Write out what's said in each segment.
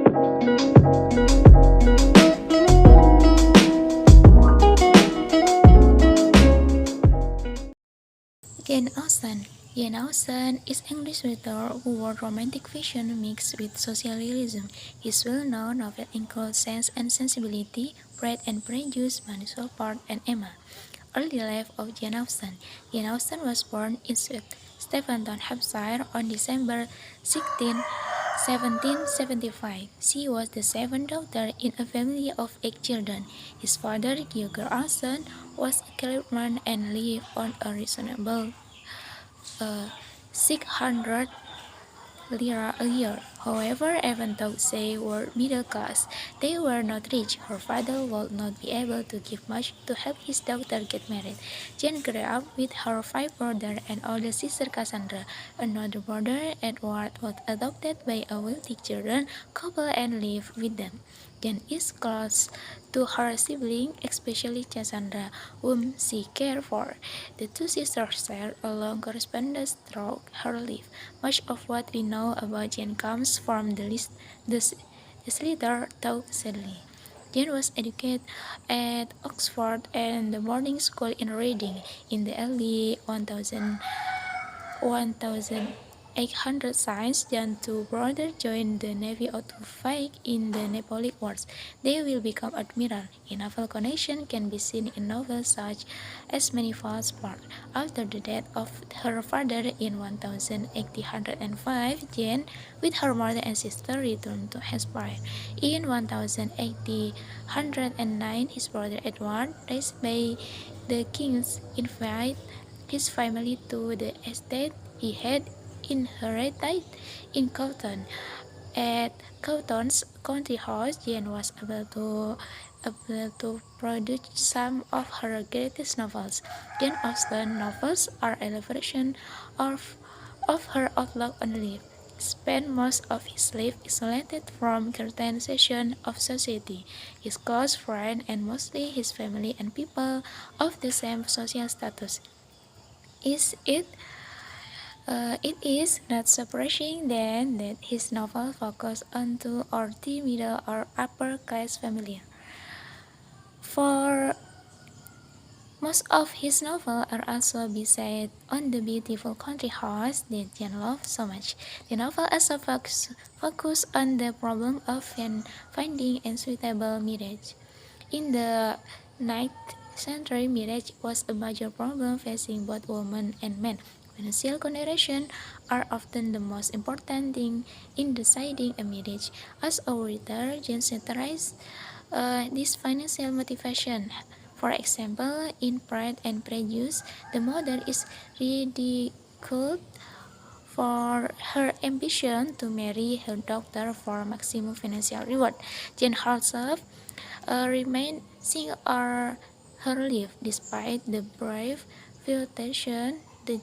Jane Austen. Jane Austen is an English writer who wrote romantic fiction mixed with social realism. His well-known novels include Sense and Sensibility, Pride and Prejudice, Manual Part, and Emma. Early life of Jane Austen. Jane Austen was born in Stephenton, Hampshire on December 16, 1775. She was the seventh daughter in a family of 8 children. His father, George Austen, was a clergyman and lived on a reasonable 600 lira a year. However, even though they were middle class, they were not rich. Her father would not be able to give much to help his daughter get married. Jane grew up with her 5 brothers and older sister Cassandra. Another brother, Edward, was adopted by a wealthy children couple and lived with them. Jane is close to her siblings, especially Cassandra, whom she cared for. The two sisters share a long correspondence throughout her life. Much of what we know about Jane comes from this letter, though sadly. Jane was educated at Oxford and the boarding school in Reading in the early 1800 signs. John's two brothers joined the Navy to fight in the Napoleonic Wars. They will become admiral. A naval connection can be seen in novels such as Manifold Spark. After the death of her father in 1805, Jane, with her mother and sister, returned to Hampshire. In 1809, his brother Edward, raised by the king's invite his family to the estate he had inherited in Cawthon. At Cawthon's country house, Jane was able to produce some of her greatest novels. Jane Austen novels are elaboration of her outlook on life. Spent most of his life isolated from characterization of society. His close friends and mostly his family and people of the same social status. It is not surprising then that his novel focus on two or three middle or upper class families. For most of his novels are also based on the beautiful country house that Jane loved so much. The novel also focus on the problem of finding a suitable marriage. In the 9th century, marriage was a major problem facing both women and men. Financial considerations are often the most important thing in deciding a marriage. As a writer, Jane satirized this financial motivation. For example, in Pride and Prejudice, the mother is ridiculed for her ambition to marry her daughter for maximum financial reward. Jane herself remained single all her life despite the brave flirtation. The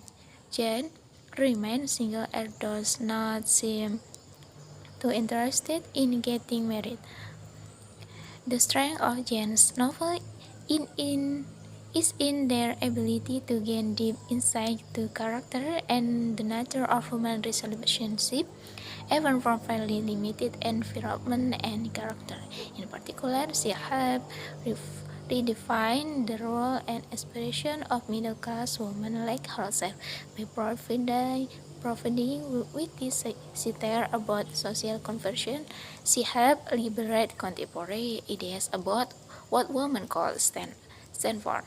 Jane remained single and does not seem too interested in getting married. The strength of Jane's novel is in their ability to gain deep insight to character and the nature of human relationship, even from fairly limited environment and character. In particular, she helped redefine the role and aspiration of middle-class women like herself by providing witty satire about social conversion. She helped liberate contemporary ideas about what women stand for.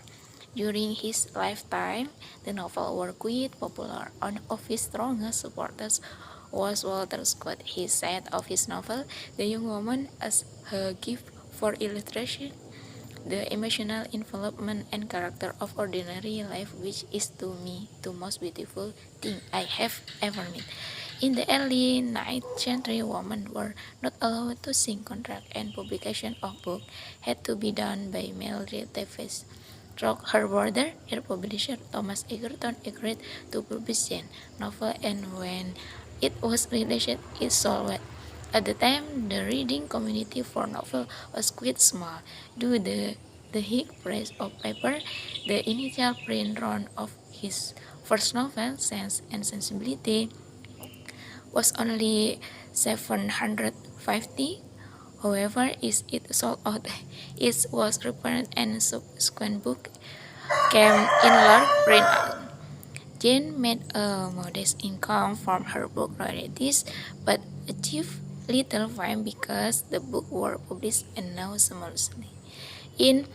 During his lifetime, the novel was quite popular. One of his strongest supporters was Walter Scott. He said of his novel, "The young woman as a gift for illustration, the emotional envelopment and character of ordinary life, which is to me the most beautiful thing I have ever met." In the early 9th century, women were not allowed to sign contracts, and publication of books had to be done by male relatives. Through her brother, her publisher Thomas Egerton agreed to publish Jane's novel, and when it was released, it sold well. At the time, the reading community for novel was quite small. Due to the high price of paper, the initial print run of his first novel, Sense and Sensibility, was only 750 However, is it sold out? It was reprinted and subsequent book came in large print. Jane made a modest income from her book royalties, but achieved little fame because the book were published anonymously. In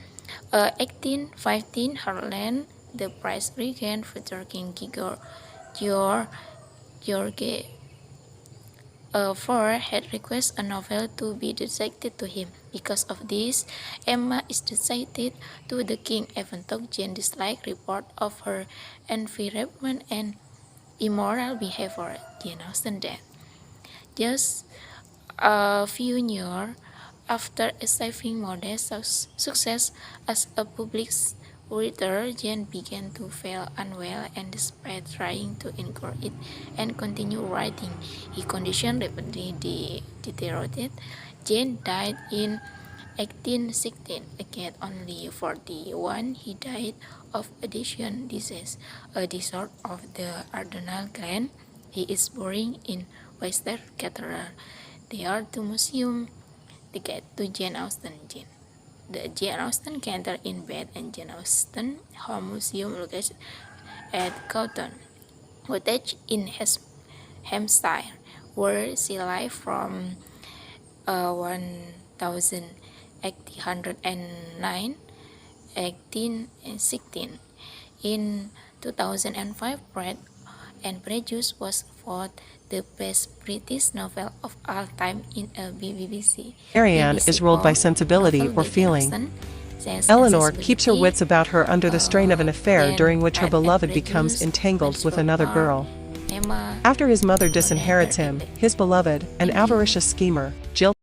1815, Harlan, the prize regained future King George IV had requested a novel to be dedicated to him. Because of this, Emma is dedicated to the king, even though Jane disliked report of her environment and immoral behavior. Jane Austen death. Just a few years after achieving modest success as a public writer, Jane began to feel unwell, and despite trying to encourage it and continue writing, his condition rapidly deteriorated. Jane died in 1816, again only 41. He died of adhesion disease, a disorder of the adrenal gland. He is buried in Westminster Cathedral. There are two museums dedicated to Jane Austen. The Jane Austen Cathedral in Bath and Jane Austen Home Museum located at Cowton Cottage in Hampshire, where she lived from 1809 1816. In 2005, Pride and Prejudice was voted the best British novel of all time in a Marianne is ruled by poll. sensibility Novel or by Jane feeling. Austen says Eleanor keeps her accessibility, wits about her under the strain of an affair then during which her Pride and beloved becomes Prejudice, entangled with Menstrual another Bar, girl. Emma, After his mother Whenever disinherits him, ended. his beloved, an avaricious schemer, Jill